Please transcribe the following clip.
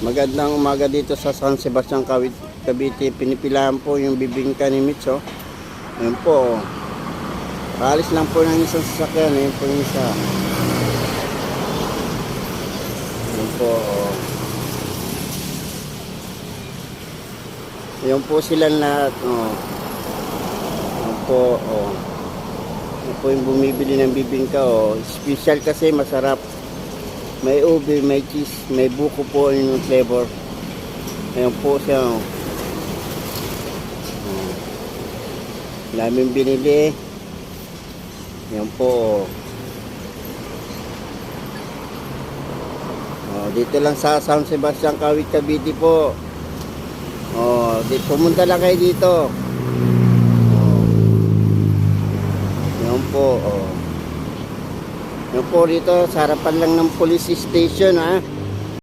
Magandang umaga dito sa San Sebastian, Cavite. Pinipilahan po yung bibingka ni Mitch, oh. Ayun po, oh. Paalis lang po ng isang sasakyan. Ayun po yung isa. Ayun po, oh. Ayun po sila lahat, oh. Ayun po, oh. Ayun po yung bumibili ng bibingka, oh. Special kasi masarap. May ube, may cheese, may buko po yung flavor. Ayan po siya. Daming binili. Ayan po. Dito lang sa San Sebastian, Cavite po. Pumunta lang kayo dito. Ayan po. Yan po rito, sa harapan lang ng police station, ha.